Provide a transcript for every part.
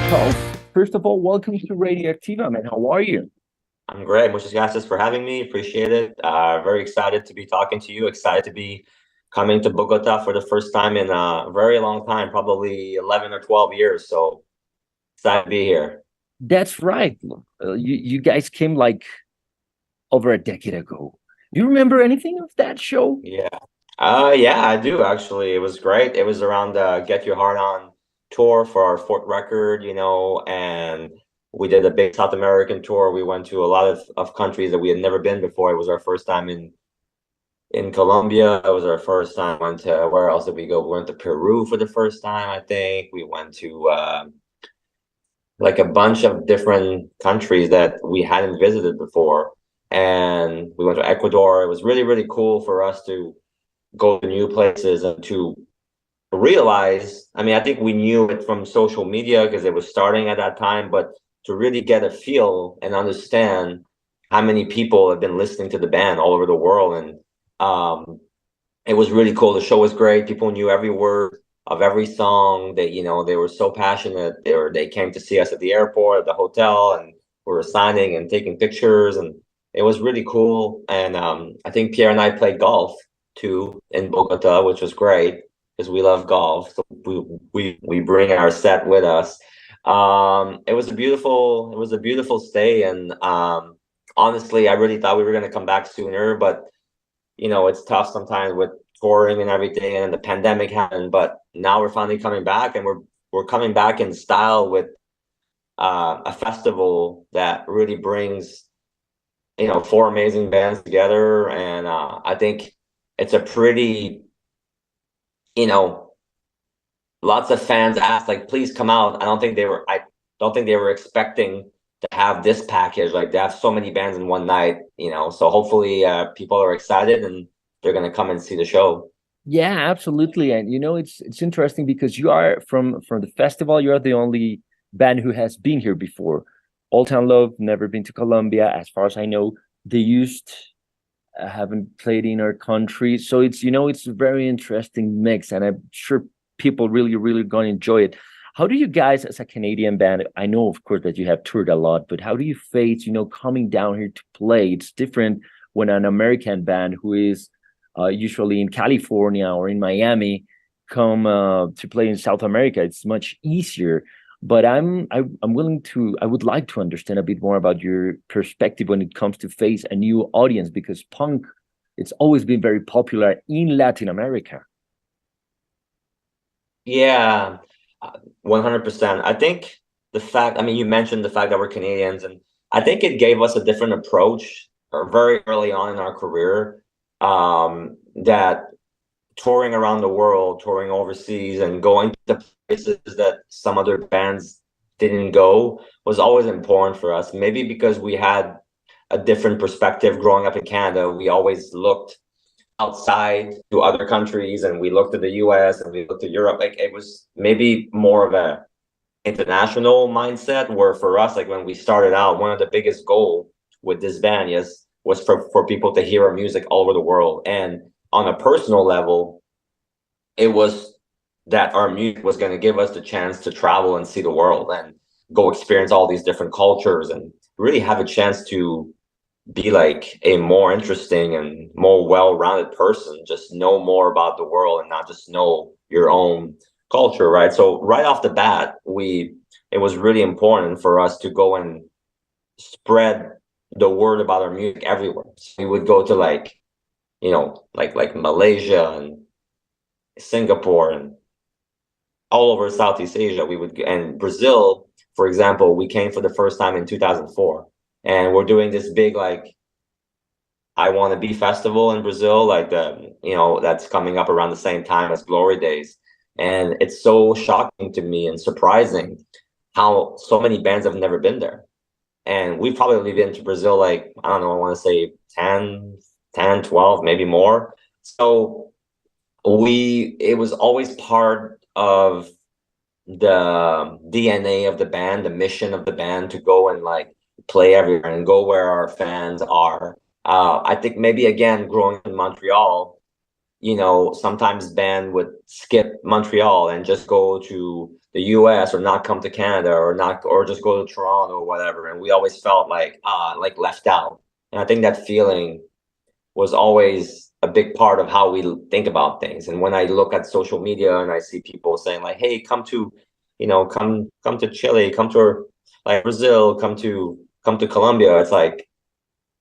Charles, first of all, welcome to Radioacktiva, man. How are you? I'm great. Muchas gracias for having me. Appreciate it. Very excited to be talking to you. Excited to be coming to Bogota for the first time in a very long time, probably 11 or 12 years. So excited to be here. That's right. You guys came like over a decade ago. Do you remember anything of that show? Yeah. Yeah, I do actually. It was great. It was around the Get Your Heart On tour for our fourth record, and we did a big South American tour. We went to a lot of countries that we had never been before. It was our first time in Colombia. It was our first time. Went to where else did we go? We went to Peru for the first time, I think. We went to like a bunch of different countries that we hadn't visited before. And we went to Ecuador. It was really, really cool for us to go to new places and to realize, I mean, I think we knew it from social media because it was starting at that time, but to really get a feel and understand how many people have been listening to the band all over the world. And it was really cool. The show was great. People knew every word of every song. They were so passionate. They came to see us at the airport, at the hotel, and we were signing and taking pictures, and it was really cool. And I think Pierre and I played golf too in Bogota, which was great because we love golf. So we bring our set with us. It was a beautiful stay, and honestly, I really thought we were gonna come back sooner, but it's tough sometimes with touring and everything, and the pandemic happened. But now we're finally coming back, and we're coming back in style with a festival that really brings four amazing bands together, and I think it's a pretty you know lots of fans asked, like, please come out. I don't think they were expecting to have this package, like to have so many bands in one night, so hopefully people are excited and they're going to come and see the show. Yeah, absolutely. And it's interesting because you are from the festival. You are the only band who has been here before. All Town Love never been to Colombia, as far as I know. They used haven't played in our country, so it's a very interesting mix, and I'm sure people really really gonna enjoy it. How do you guys, as a Canadian band, I know of course that you have toured a lot, but how do you face coming down here to play? It's different when an American band who is usually in California or in Miami come to play in South America. It's much easier. But I'm willing to, I would like to understand a bit more about your perspective when it comes to face a new audience, because punk, it's always been very popular in Latin America. Yeah, 100%. I think I mean, you mentioned the fact that we're Canadians, and I think it gave us a different approach very early on in our career. That touring around the world, touring overseas, and going to places that some other bands didn't go was always important for us. Maybe because we had a different perspective growing up in Canada. We always looked outside to other countries, and we looked at the US and we looked at Europe. Like, it was maybe more of a international mindset, where for us, like when we started out, one of the biggest goal with this band, yes, was for people to hear our music all over the world. And on a personal level, it was that our music was going to give us the chance to travel and see the world and go experience all these different cultures and really have a chance to be like a more interesting and more well-rounded person, just know more about the world and not just know your own culture, right? So right off the bat, it was really important for us to go and spread the word about our music everywhere. So we would go to, like, like Malaysia and Singapore and all over Southeast Asia. And Brazil, for example, we came for the first time in 2004, and we're doing this big, like, I Want to Be festival in Brazil, like that's coming up around the same time as Glory Dayz. And it's so shocking to me and surprising how so many bands have never been there. And we've probably been to Brazil, like, I don't know, I want to say 10, 12, maybe more. So it was always part of the DNA of the band, the mission of the band, to go and, like, play everywhere and go where our fans are. I think maybe, again, growing in Montreal, sometimes band would skip Montreal and just go to the US or not come to Canada or just go to Toronto or whatever. And we always felt like left out. And I think that feeling was always a big part of how we think about things. And when I look at social media and I see people saying like, hey, come to Chile, come to like Brazil, come to Colombia, it's like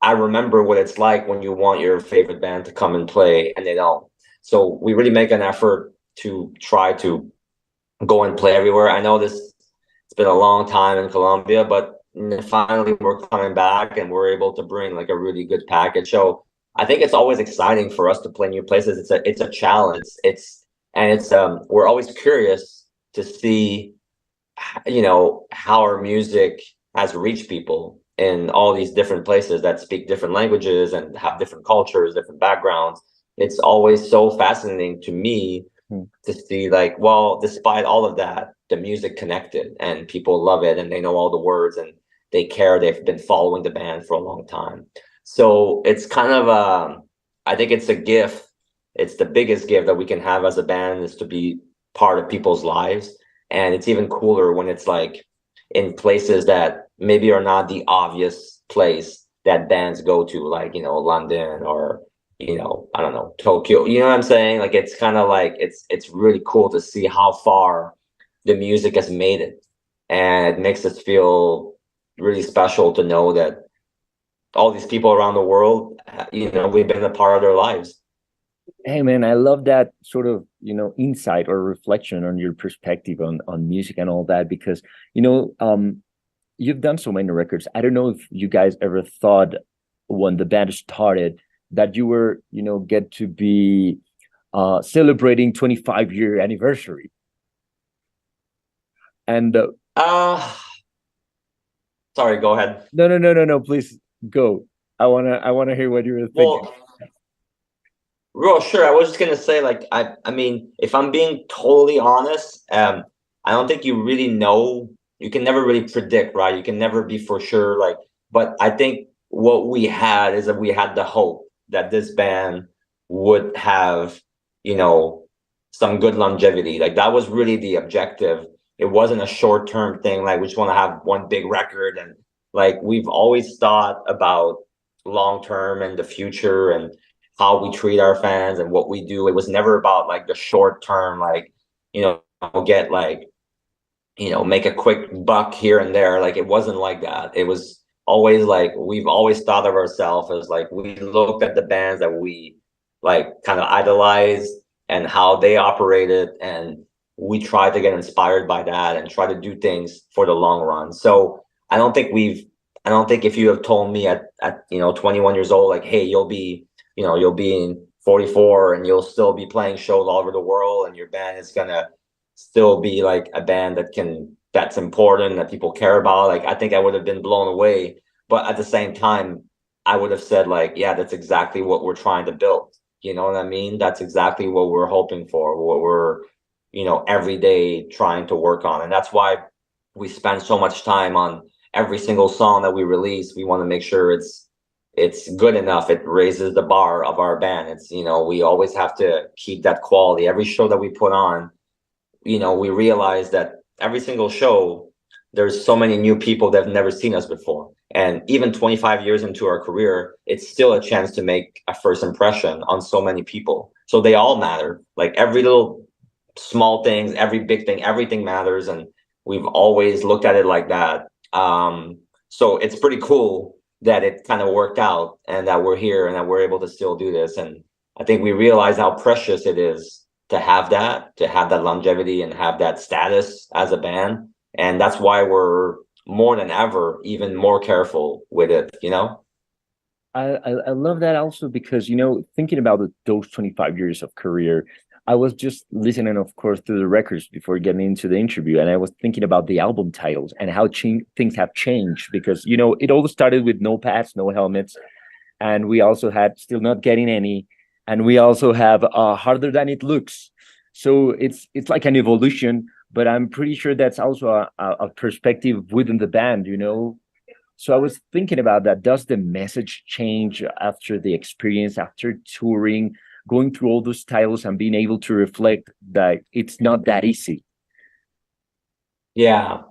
I remember what it's like when you want your favorite band to come and play and they don't. So we really make an effort to try to go and play everywhere. I know it's been a long time in Colombia, but finally we're coming back and we're able to bring like a really good package. So I think it's always exciting for us to play new places. It's a challenge. We're always curious to see, how our music has reached people in all these different places that speak different languages and have different cultures, different backgrounds. It's always so fascinating to me to see like, well, despite all of that, the music connected and people love it and they know all the words and they care. They've been following the band for a long time. So it's kind of I think it's a gift. It's the biggest gift that we can have as a band is to be part of people's lives. And it's even cooler when it's like in places that maybe are not the obvious place that bands go to, like, London or, I don't know, Tokyo. You know what I'm saying? Like, it's kind of like, it's really cool to see how far the music has made it. And it makes us feel really special to know that all these people around the world, we've been a part of their lives. Hey man, I love that sort of, insight or reflection on your perspective on music and all that, because, you've done so many records. I don't know if you guys ever thought when the band started that you were, get to be celebrating 25-year anniversary. And sorry, go ahead. No, please go. I wanna hear what you were thinking. Well, sure. I was just gonna say, like, I mean, if I'm being totally honest, I don't think you really know. You can never really predict, right? You can never be for sure, like. But I think what we had is that we had the hope that this band would have, some good longevity. Like that was really the objective. It wasn't a short-term thing. Like we just want to have one big record, and like we've always thought about long-term and the future and how we treat our fans and what we do. It was never about like the short term, like, get like, make a quick buck here and there. Like it wasn't like that. It was always like, we've always thought of ourselves as like, we looked at the bands that we like kind of idolized and how they operated. And we tried to get inspired by that and try to do things for the long run. So I don't think if you have told me at 21 years old, like, hey, you'll be in 44 and you'll still be playing shows all over the world and your band is gonna still be like a band that's important, that people care about. Like, I think I would have been blown away. But at the same time, I would have said like, yeah, that's exactly what we're trying to build. You know what I mean? That's exactly what we're hoping for, what we're, every day trying to work on. And that's why we spend so much time on every single song that we release. We want to make sure it's good enough. It raises the bar of our band. It's, we always have to keep that quality. Every show that we put on, we realize that every single show, there's so many new people that have never seen us before. And even 25 years into our career, it's still a chance to make a first impression on so many people. So they all matter. Like every little small things, every big thing, everything matters. And we've always looked at it like that. So it's pretty cool that it kind of worked out and that we're here and that we're able to still do this. And I think we realize how precious it is to have that longevity and have that status as a band. And that's why we're more than ever even more careful with it, I love that also because, thinking about those 25 years of career, I was just listening, of course, to the records before getting into the interview, and I was thinking about the album titles and how things have changed because, it all started with no pads, no helmets, and we also had Still Not Getting Any, and we also have Harder Than It Looks. So it's like an evolution, but I'm pretty sure that's also a perspective within the band, So I was thinking about that. Does the message change after the experience, after touring? going through all those titles and being able to reflect that it's not that easy? Yeah.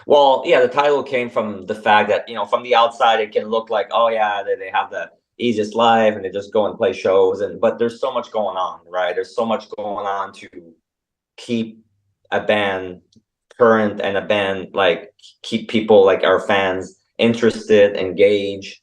Well, yeah, the title came from the fact that, from the outside, it can look like, oh yeah, they have the easiest life and they just go and play shows. But there's so much going on, right? There's so much going on to keep a band current and a band, like, keep people, like our fans, interested, engaged,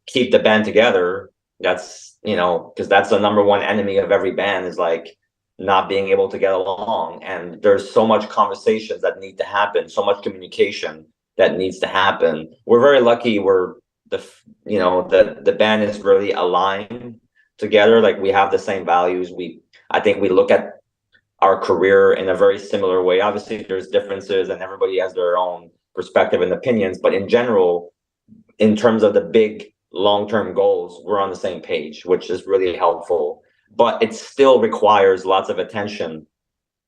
keep the band together. That's, because that's the number one enemy of every band, is like not being able to get along. And there's so much conversations that need to happen, so much communication that needs to happen. We're very lucky. The band is really aligned together. Like, we have the same values. I think we look at our career in a very similar way. Obviously there's differences and everybody has their own perspective and opinions, but in general, in terms of the big long-term goals, we're on the same page, which is really helpful. But it still requires lots of attention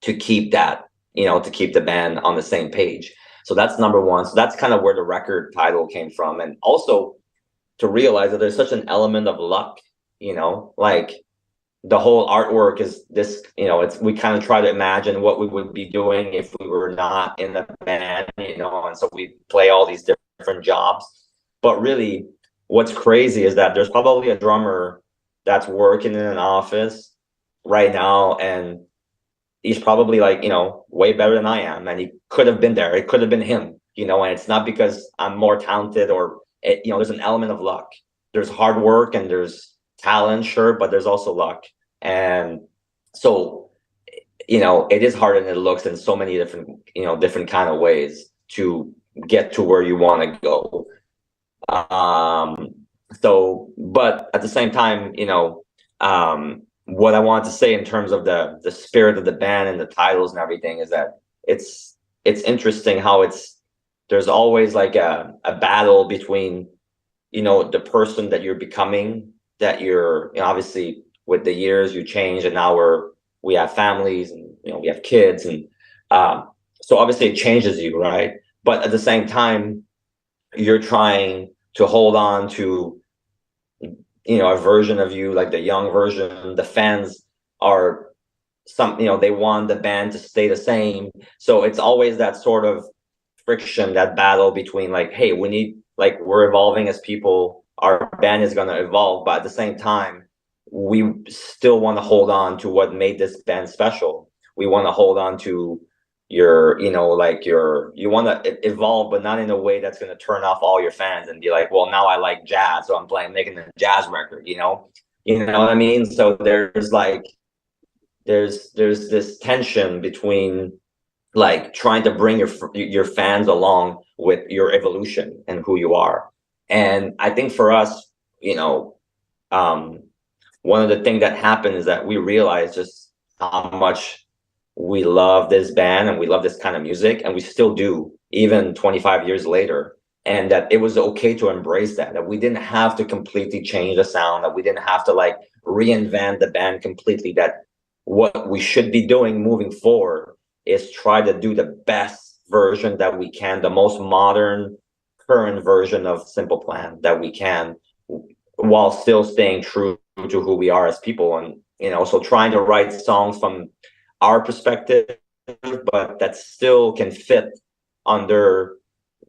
to keep that, to keep the band on the same page. So that's number one. So that's kind of where the record title came from. And also to realize that there's such an element of luck, like the whole artwork is this, we kind of try to imagine what we would be doing if we were not in the band, and so we play all these different jobs. But really, what's crazy is that there's probably a drummer that's working in an office right now, and he's probably like, way better than I am, and he could have been there. It could have been him, and it's not because I'm more talented or, there's an element of luck. There's hard work and there's talent, sure, but there's also luck. And so, it is harder than it looks in so many different kind of ways to get to where you want to go. So, but at the same time, what I want to say in terms of the spirit of the band and the titles and everything is that it's interesting how there's always like a battle between, the person that you're becoming, that you're, obviously with the years you change, and now we have families and, we have kids. And so obviously it changes you, right? But at the same time, you're trying to hold on to, a version of you, like the young version. The fans are they want the band to stay the same. So it's always that sort of friction, that battle between like, hey, we're evolving as people, our band is going to evolve, but at the same time, we still want to hold on to what made this band special. We want to hold on to you want to evolve, but not in a way that's going to turn off all your fans and be like, well, now I like jazz, so I'm making a jazz record, you know what I mean? So there's this tension between like trying to bring your fans along with your evolution and who you are. And I think for us, one of the things that happened is that we realized just how much we love this band and we love this kind of music, and we still do, even 25 years later. And that it was okay to embrace that we didn't have to completely change the sound, that we didn't have to like reinvent the band completely, that what we should be doing moving forward is try to do the best version that we can, the most modern, current version of Simple Plan that we can, while still staying true to who we are as people. And, so trying to write songs from our perspective, but that still can fit under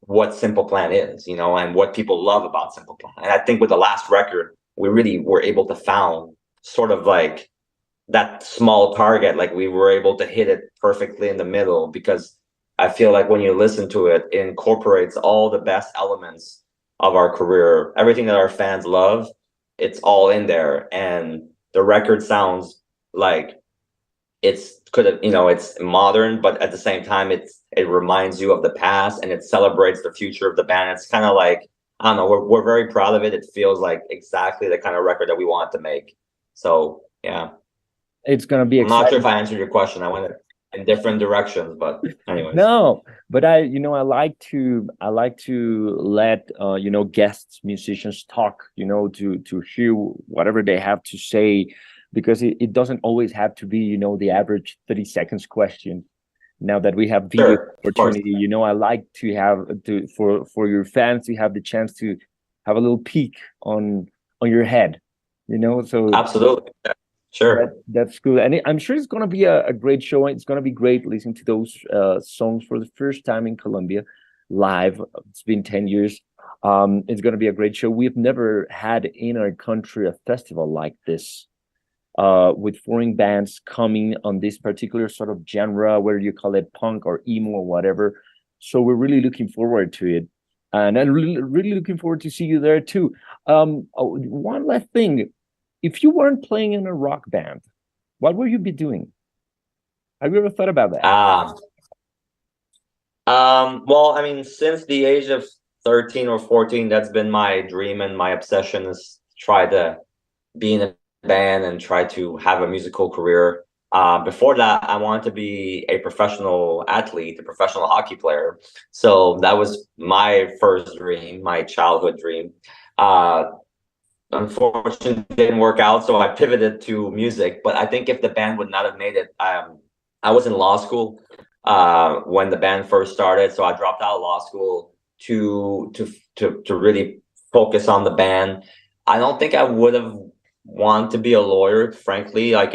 what Simple Plan is, and what people love about Simple Plan. And I think with the last record, we really were able to found sort of like that small target, like we were able to hit it perfectly in the middle, because I feel like when you listen to it, it incorporates all the best elements of our career, everything that our fans love, it's all in there. And the record sounds like it's modern, but at the same time, it reminds you of the past and it celebrates the future of the band. It's kind of like, I don't know, we're very proud of it. It feels like exactly the kind of record that we want to make. So yeah. It's gonna be exciting. I'm not sure if I answered your question. I went in different directions, but anyways. No, but I like to let guests, musicians talk, to hear whatever they have to say, because it doesn't always have to be, the average 30 seconds question. Now that we have video opportunity, I like to have for your fans to have the chance to have a little peek on your head. you know, so Absolutely. Sure. that's good. And I'm sure it's going to be a great show. It's going to be great listening to those songs for the first time in Colombia live. It's been 10 years. It's going to be a great show. We've never had in our country a festival like this, with foreign bands coming on this particular sort of genre, whether you call it punk or emo or whatever. So we're really looking forward to it. And I'm really looking forward to see you there too. One last thing. If you weren't playing in a rock band, what would you be doing? Have you ever thought about that? Well, I mean, since the age of 13 or 14, that's been my dream and my obsession, is try to be in a band and try to have a musical career. Before that, I wanted to be a professional athlete, a professional hockey player. So that was my first dream, my childhood dream. Unfortunately, it didn't work out, so I pivoted to music. But I think if the band would not have made it, I was in law school when the band first started, so I dropped out of law school to really focus on the band. I don't think I would have wanted to be a lawyer, frankly, like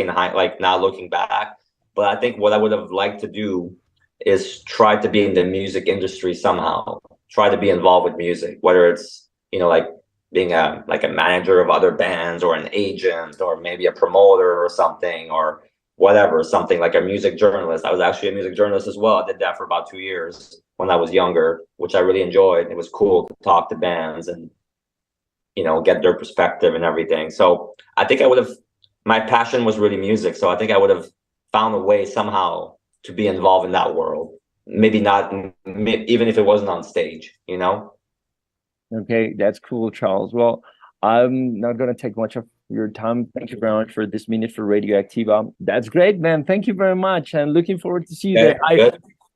now looking back. But I think what I would have liked to do is try to be in the music industry somehow, try to be involved with music, whether it's, like being a manager of other bands, or an agent, or maybe a promoter or something, or whatever, something like a music journalist. I was actually a music journalist as well. I did that for about 2 years when I was younger, which I really enjoyed. It was cool to talk to bands and, get their perspective and everything. So I think my passion was really music. So I think I would have found a way somehow to be involved in that world. Maybe not, even if it wasn't on stage, Okay, that's cool, Charles. Well, I'm not going to take much of your time. Thank you very much for this minute for Radioacktiva. That's great, man. Thank you very much, and looking forward to see you there.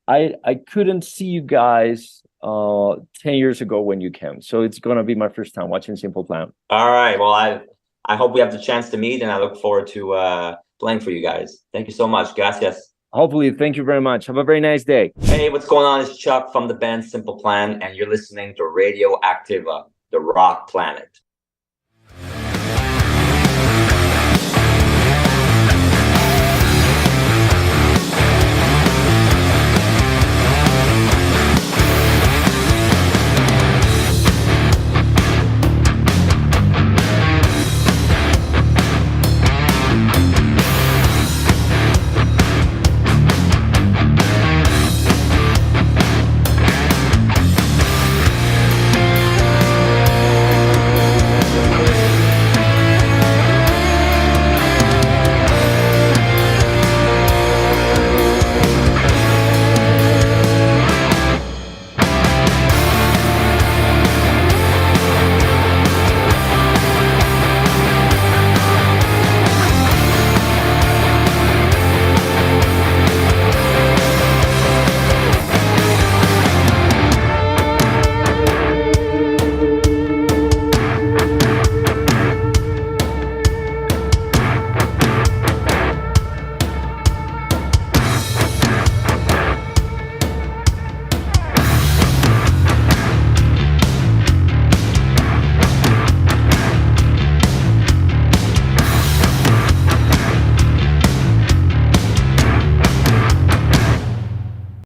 I couldn't see you guys 10 years ago when you came, so it's going to be my first time watching Simple Plan. All right. Well, I hope we have the chance to meet, and I look forward to playing for you guys. Thank you so much. Gracias. Hopefully. Thank you very much. Have a very nice day. Hey, what's going on? It's Chuck from the band Simple Plan, and you're listening to Radioacktiva, the rock planet.